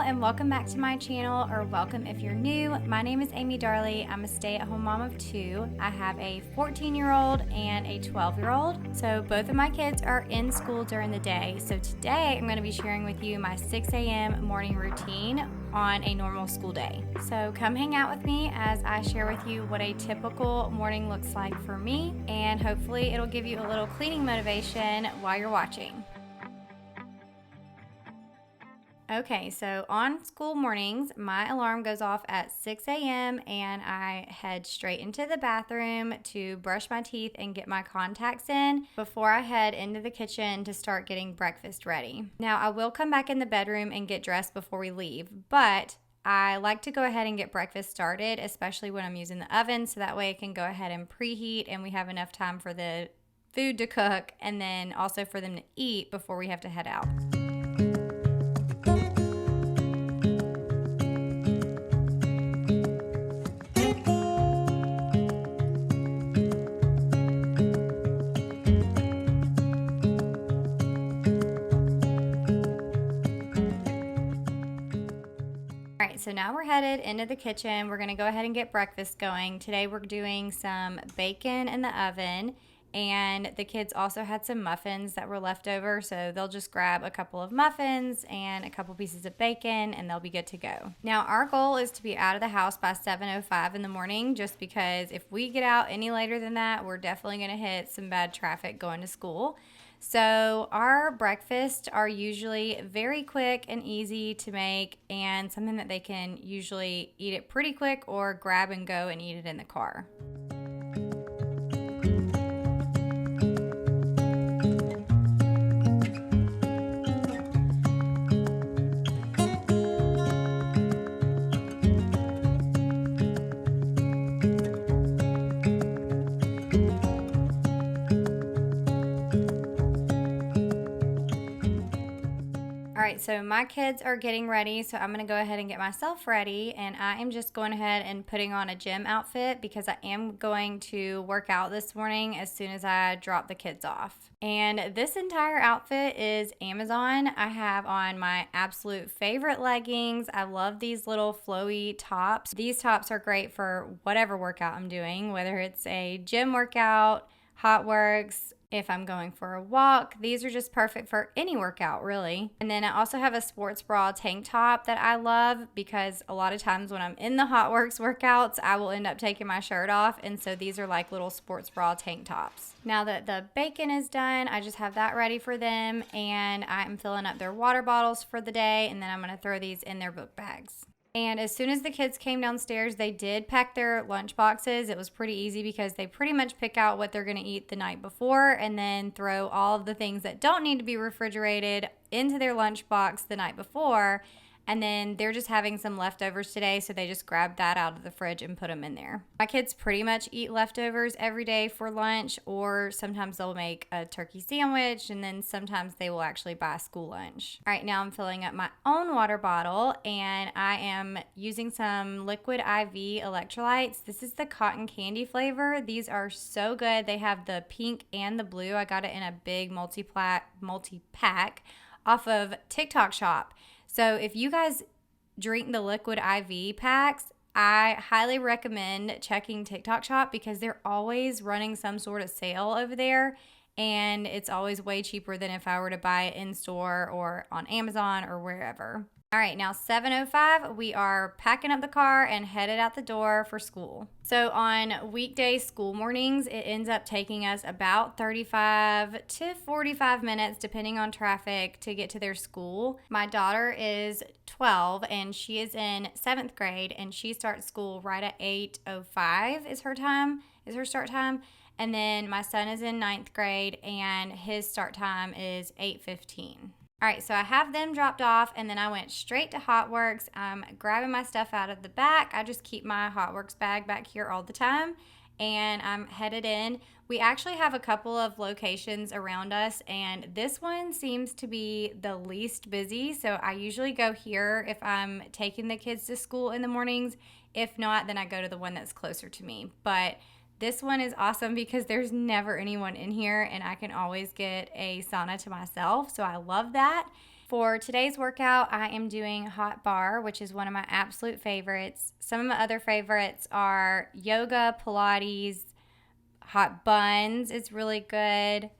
and welcome back to my channel, or welcome if you're new. My name is Amy Darley. I'm a stay-at-home mom of two. I have a 14-year-old and a 12-year-old. So both of my kids are in school during the day. So today I'm going to be sharing with you my 6 a.m. morning routine on a normal school day. So come hang out with me as I share with you what a typical morning looks like for me, and hopefully it'll give you a little cleaning motivation while you're watching. Okay, so on school mornings, my alarm goes off at 6 a.m. and I head straight into the bathroom to brush my teeth and get my contacts in before I head into the kitchen to start getting breakfast ready. Now, I will come back in the bedroom and get dressed before we leave, but I like to go ahead and get breakfast started, especially when I'm using the oven, so that way I can go ahead and preheat and we have enough time for the food to cook and then also for them to eat before we have to head out. So now we're headed into the kitchen. We're gonna go ahead and get breakfast going. Today we're doing some bacon in the oven, and the kids also had some muffins that were left over, so they'll just grab a couple of muffins and a couple pieces of bacon and they'll be good to go. Now our goal is to be out of the house by 7:05 in the morning, just because if we get out any later than that, we're definitely gonna hit some bad traffic going to school. So our breakfasts are usually very quick and easy to make, and something that they can usually eat it pretty quick or grab and go and eat it in the car. Alright, so my kids are getting ready, so I'm going to go ahead and get myself ready, and I am just going ahead and putting on a gym outfit because I am going to work out this morning as soon as I drop the kids off. And this entire outfit is Amazon. I have on my absolute favorite leggings. I love these little flowy tops. These tops are great for whatever workout I'm doing, whether it's a gym workout, hot works, if I'm going for a walk. These are just perfect for any workout, really. And then I also have a sports bra tank top that I love because a lot of times when I'm in the hot works workouts, I will end up taking my shirt off, and so these are like little sports bra tank tops. Now that the bacon is done, I just have that ready for them, and I'm filling up their water bottles for the day, and then I'm gonna throw these in their book bags. And as soon as the kids came downstairs, they did pack their lunch boxes. It was pretty easy because they pretty much pick out what they're going to eat the night before and then throw all of the things that don't need to be refrigerated into their lunch box the night before. And then they're just having some leftovers today, so they just grabbed that out of the fridge and put them in there. My kids pretty much eat leftovers every day for lunch, or sometimes they'll make a turkey sandwich, and then sometimes they will actually buy school lunch. All right, now I'm filling up my own water bottle, and I am using some liquid IV electrolytes. This is the cotton candy flavor. These are so good. They have the pink and the blue. I got it in a big multi-pack off of TikTok Shop. So if you guys drink the liquid IV packs, I highly recommend checking TikTok Shop because they're always running some sort of sale over there, and it's always way cheaper than if I were to buy it in store or on Amazon or wherever. All right, now 7:05, we are packing up the car and headed out the door for school. So on weekday school mornings, it ends up taking us about 35 to 45 minutes, depending on traffic, to get to their school. My daughter is 12, and she is in 7th grade, and she starts school right at 8:05 is her start time. And then my son is in 9th grade, and his start time is 8:15. All right, so I have them dropped off, and then I went straight to Hot Works. I'm grabbing my stuff out of the back. I just keep my Hot Works bag back here all the time, and I'm headed in. We actually have a couple of locations around us, and this one seems to be the least busy, so I usually go here if I'm taking the kids to school in the mornings. If not, then I go to the one that's closer to me. But this one is awesome because there's never anyone in here, and I can always get a sauna to myself, so I love that. For today's workout, I am doing hot bar, which is one of my absolute favorites. Some of my other favorites are yoga, Pilates, hot buns is really good.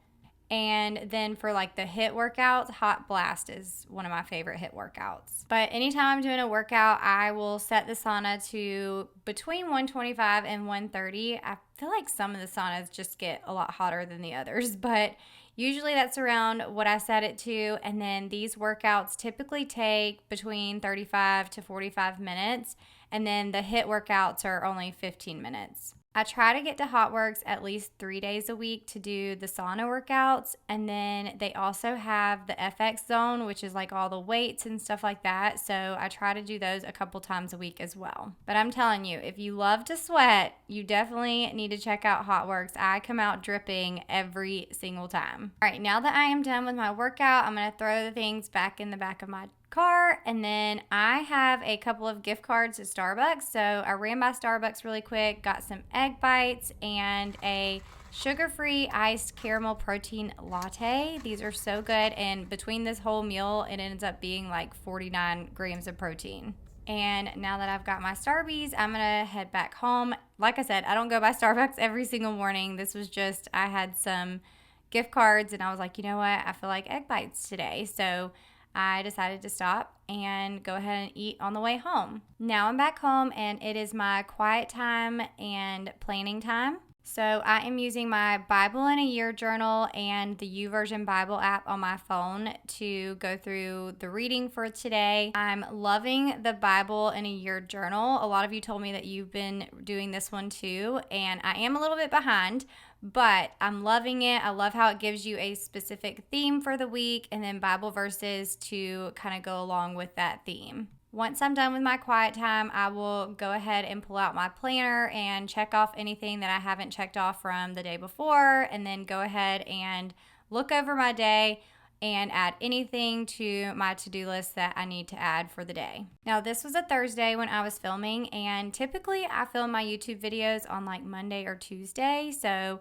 And then for like the HIIT workouts, hot blast is one of my favorite HIIT workouts. But anytime I'm doing a workout, I will set the sauna to between 125 and 130. I feel like some of the saunas just get a lot hotter than the others, but usually that's around what I set it to. And then these workouts typically take between 35 to 45 minutes. And then the HIIT workouts are only 15 minutes. I try to get to HotWorks at least 3 days a week to do the sauna workouts. And then they also have the FX zone, which is like all the weights and stuff like that. So I try to do those a couple times a week as well. But I'm telling you, if you love to sweat, you definitely need to check out HotWorks. I come out dripping every single time. All right, now that I am done with my workout, I'm going to throw the things back in the back of my car, and then I have a couple of gift cards at Starbucks. So I ran by Starbucks really quick, got some egg bites and a sugar-free iced caramel protein latte. These are so good, and between this whole meal it ends up being like 49 grams of protein. And now that I've got my Starbies, I'm gonna head back home. Like I said, I don't go by Starbucks every single morning. This was just, I had some gift cards and I was like, you know what, I feel like egg bites today, so I decided to stop and go ahead and eat on the way home. Now I'm back home and it is my quiet time and planning time. So I am using my Bible in a Year journal and the YouVersion Bible app on my phone to go through the reading for today. I'm loving the Bible in a Year journal. A lot of you told me that you've been doing this one too, and I am a little bit behind, but I'm loving it. I love how it gives you a specific theme for the week and then Bible verses to kind of go along with that theme. Once I'm done with my quiet time, I will go ahead and pull out my planner and check off anything that I haven't checked off from the day before, and then go ahead and look over my day and add anything to my to-do list that I need to add for the day. Now, this was a Thursday when I was filming, and typically I film my YouTube videos on like Monday or Tuesday, so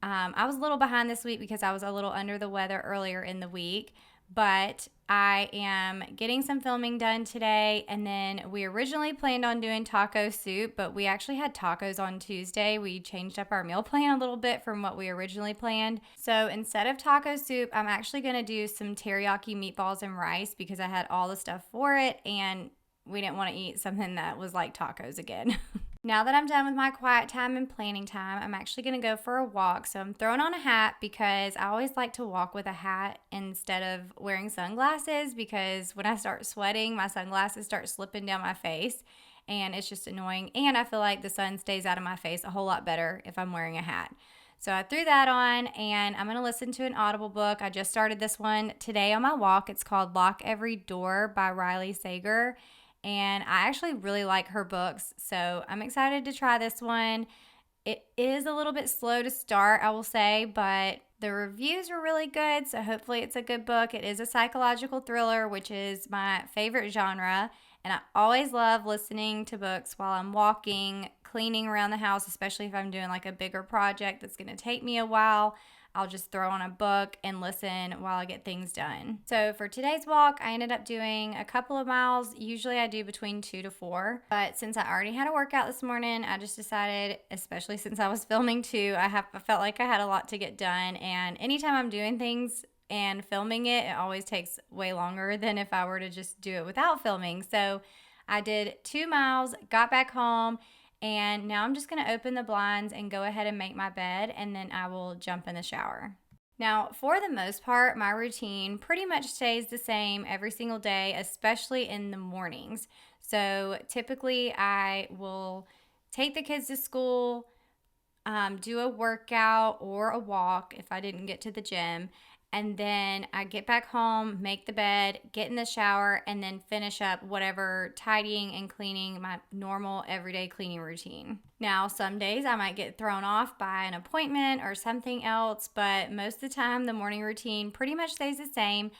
I was a little behind this week because I was a little under the weather earlier in the week. But I am getting some filming done today, and then we originally planned on doing taco soup, but we actually had tacos on Tuesday. We changed up our meal plan a little bit from what we originally planned. So instead of taco soup, I'm actually going to do some teriyaki meatballs and rice because I had all the stuff for it, and we didn't want to eat something that was like tacos again. Now that I'm done with my quiet time and planning time, I'm actually going to go for a walk. So I'm throwing on a hat because I always like to walk with a hat instead of wearing sunglasses, because when I start sweating, my sunglasses start slipping down my face and it's just annoying. And I feel like the sun stays out of my face a whole lot better if I'm wearing a hat. So I threw that on and I'm going to listen to an Audible book. I just started this one today on my walk. It's called Lock Every Door by Riley Sager. And I actually really like her books, so I'm excited to try this one. It is a little bit slow to start, I will say, but the reviews were really good, so hopefully it's a good book. It is a psychological thriller, which is my favorite genre, and I always love listening to books while I'm walking, cleaning around the house, especially if I'm doing like a bigger project that's going to take me a while. I'll just throw on a book and listen while I get things done. So for today's walk, I ended up doing a couple of miles. Usually I do between 2 to 4, but since I already had a workout this morning, I just decided, especially since I was filming too, I felt like I had a lot to get done, and anytime I'm doing things and filming it, it always takes way longer than if I were to just do it without filming. So I did 2 miles, got back home, and now I'm just going to open the blinds and go ahead and make my bed, and then I will jump in the shower. Now, for the most part, my routine pretty much stays the same every single day, especially in the mornings. So typically I will take the kids to school, do a workout or a walk if I didn't get to the gym, and then I get back home, make the bed, get in the shower, and then finish up whatever tidying and cleaning, my normal everyday cleaning routine. Now, some days I might get thrown off by an appointment or something else, but most of the time the morning routine pretty much stays the same.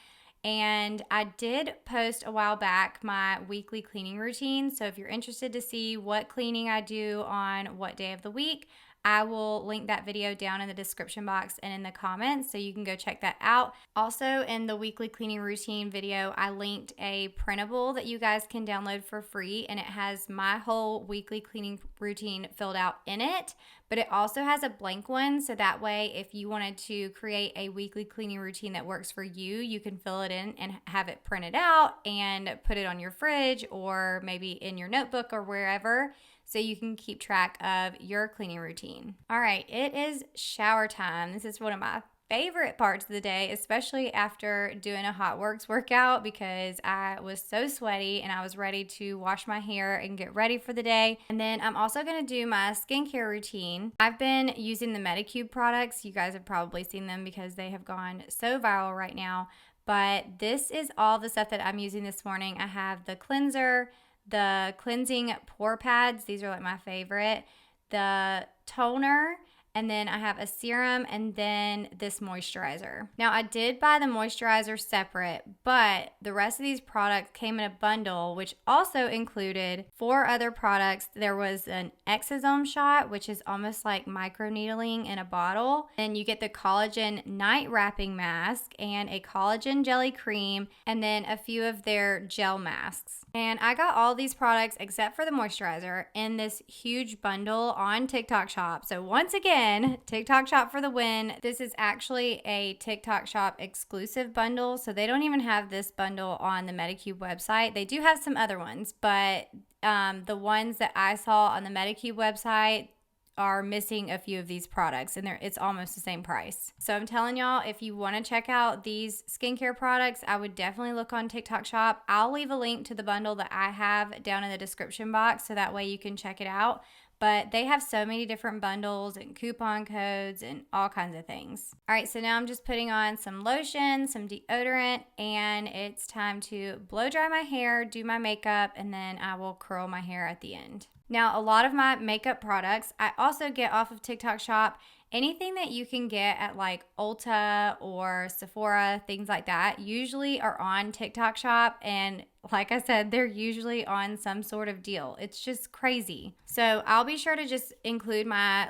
And I did post a while back my weekly cleaning routine, so if you're interested to see what cleaning I do on what day of the week, I will link that video down in the description box and in the comments so you can go check that out. Also, in the weekly cleaning routine video, I linked a printable that you guys can download for free, and it has my whole weekly cleaning routine filled out in it, but it also has a blank one, so that way if you wanted to create a weekly cleaning routine that works for you, you can fill it in and have it printed out and put it on your fridge or maybe in your notebook or wherever, so you can keep track of your cleaning routine. All right, it is shower time. This is one of my favorite parts of the day, especially after doing a hot works workout, because I was so sweaty and I was ready to wash my hair and get ready for the day. And then I'm also going to do my skincare routine. I've been using the Medicube products. You guys have probably seen them because they have gone so viral right now. But this is all the stuff that I'm using this morning. I have the cleanser, the cleansing pore pads. These are like my favorite. The toner. And then I have a serum and then this moisturizer. Now, I did buy the moisturizer separate, but the rest of these products came in a bundle, which also included 4 other products. There was an exosome shot, which is almost like microneedling in a bottle. And you get the collagen night wrapping mask and a collagen jelly cream, and then a few of their gel masks. And I got all these products except for the moisturizer in this huge bundle on TikTok Shop. So once again, TikTok Shop for the win. This is actually a TikTok Shop exclusive bundle. So they don't even have this bundle on the Medicube website. They do have some other ones, but the ones that I saw on the Medicube website are missing a few of these products, and it's almost the same price. So I'm telling y'all, if you want to check out these skincare products, I would definitely look on TikTok Shop. I'll leave a link to the bundle that I have down in the description box, so that way you can check it out. But they have so many different bundles and coupon codes and all kinds of things. All right, so now I'm just putting on some lotion, some deodorant, and it's time to blow dry my hair, do my makeup, and then I will curl my hair at the end. Now, a lot of my makeup products I also get off of TikTok Shop. Anything that you can get at like Ulta or Sephora, things like that, usually are on TikTok Shop. And like I said, they're usually on some sort of deal. It's just crazy. So I'll be sure to just include my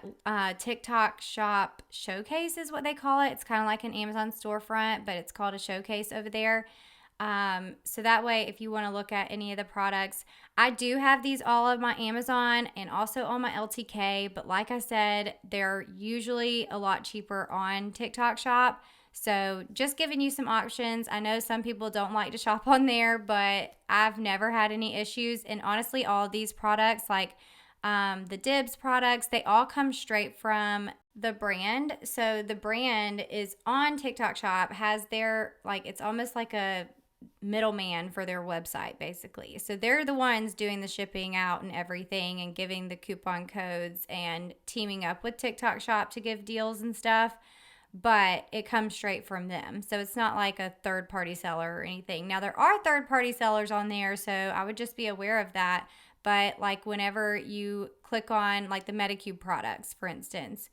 TikTok Shop showcase is what they call it. It's kind of like an Amazon storefront, but it's called a showcase over there. So that way, if you want to look at any of the products, I do have these all on my Amazon and also on my LTK, but like I said, they're usually a lot cheaper on TikTok Shop. So just giving you some options. I know some people don't like to shop on there, but I've never had any issues. And honestly, all of these products, like the Dibs products, they all come straight from the brand. So the brand is on TikTok Shop, has their, like, it's almost like a middleman for their website, basically. So they're the ones doing the shipping out and everything and giving the coupon codes and teaming up with TikTok Shop to give deals and stuff, but it comes straight from them. So it's not like a third-party seller or anything. Now, there are third-party sellers on there, so I would just be aware of that. But like whenever you click on like the Medicube products, for instance,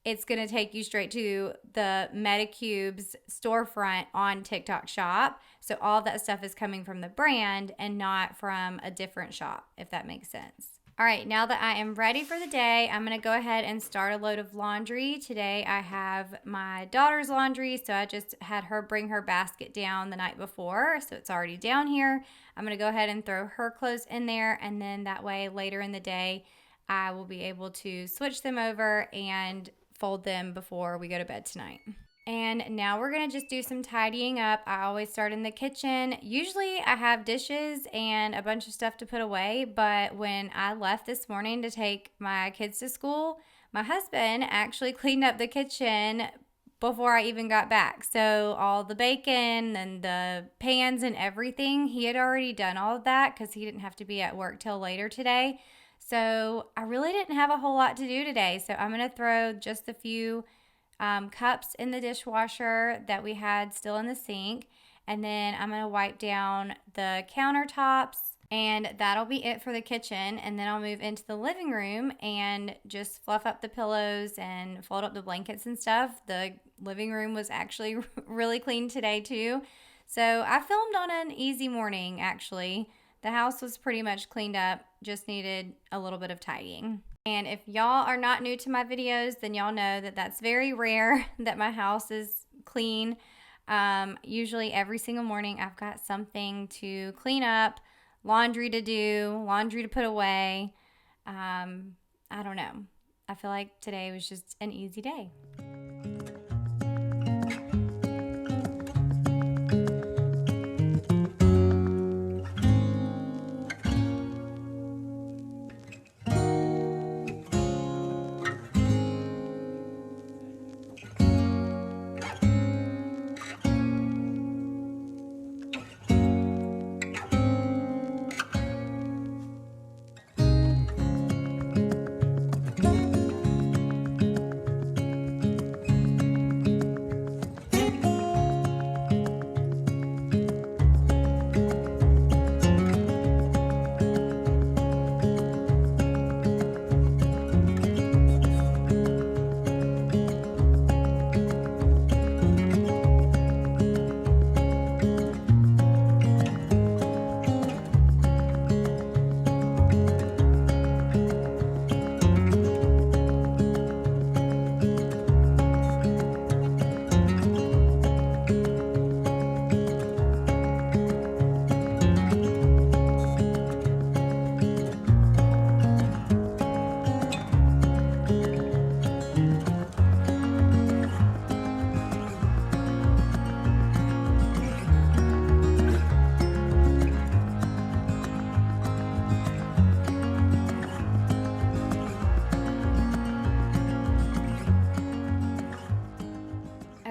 it's going to take you straight to the Medicube's storefront on TikTok Shop. So all of that stuff is coming from the brand and not from a different shop, if that makes sense. All right, now that I am ready for the day, I'm going to go ahead and start a load of laundry. Today I have my daughter's laundry, so I just had her bring her basket down the night before, so it's already down here. I'm going to go ahead and throw her clothes in there, and then that way later in the day I will be able to switch them over and fold them before we go to bed tonight. And now we're going to just do some tidying up. I always start in the kitchen. Usually I have dishes and a bunch of stuff to put away, but when I left this morning to take my kids to school, my husband actually cleaned up the kitchen before I even got back. So all the bacon and the pans and everything, he had already done all of that because he didn't have to be at work till later today. So I really didn't have a whole lot to do today. So I'm going to throw just a few cups in the dishwasher that we had still in the sink. And then I'm going to wipe down the countertops, and that'll be it for the kitchen. And then I'll move into the living room and just fluff up the pillows and fold up the blankets and stuff. The living room was actually really clean today too. So I filmed on an easy morning, actually. The house was pretty much cleaned up, just needed a little bit of tidying. And if y'all are not new to my videos, then y'all know that that's very rare that my house is clean. Usually every single morning I've got something to clean up, laundry to do, laundry to put away. I don't know. I feel like today was just an easy day.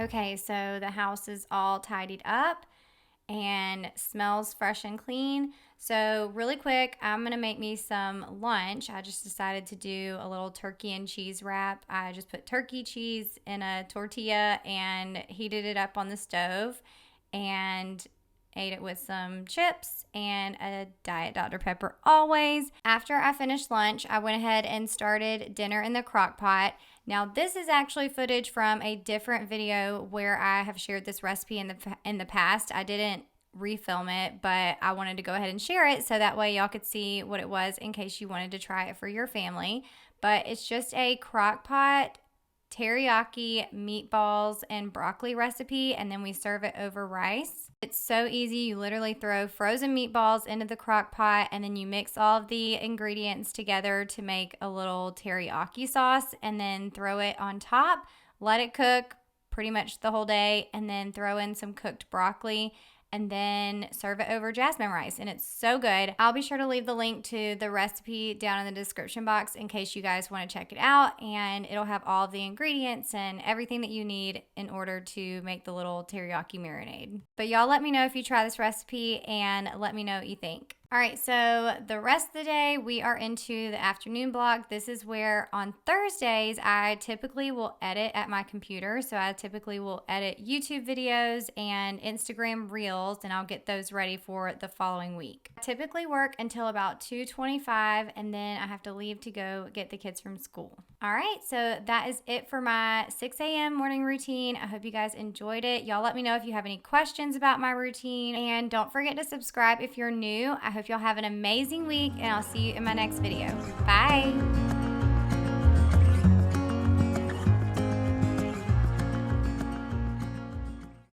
Okay, so the house is all tidied up and smells fresh and clean. So really quick, I'm gonna make me some lunch. I just decided to do a little turkey and cheese wrap. I just put turkey cheese in a tortilla and heated it up on the stove and ate it with some chips and a Diet Dr. Pepper always. After I finished lunch, I went ahead and started dinner in the crock pot. Now this is actually footage from a different video where I have shared this recipe in the past. I didn't refilm it, but I wanted to go ahead and share it so that way y'all could see what it was in case you wanted to try it for your family. But it's just a crock pot teriyaki meatballs and broccoli recipe, and then we serve it over rice. It's so easy. You literally throw frozen meatballs into the crock pot and then you mix all of the ingredients together to make a little teriyaki sauce and then throw it on top, let it cook pretty much the whole day, and then throw in some cooked broccoli and then serve it over jasmine rice, and it's so good. I'll be sure to leave the link to the recipe down in the description box in case you guys want to check it out, and it'll have all of the ingredients and everything that you need in order to make the little teriyaki marinade. But y'all let me know if you try this recipe and let me know what you think. All right, so the rest of the day we are into the afternoon block. This is where on Thursdays I typically will edit at my computer. So I typically will edit YouTube videos and Instagram Reels, and I'll get those ready for the following week. I typically work until about 2:25, and then I have to leave to go get the kids from school. All right, so that is it for my 6 a.m. morning routine. I hope you guys enjoyed it. Y'all let me know if you have any questions about my routine, and don't forget to subscribe if you're new. I hope y'all have an amazing week, and I'll see you in my next video. Bye.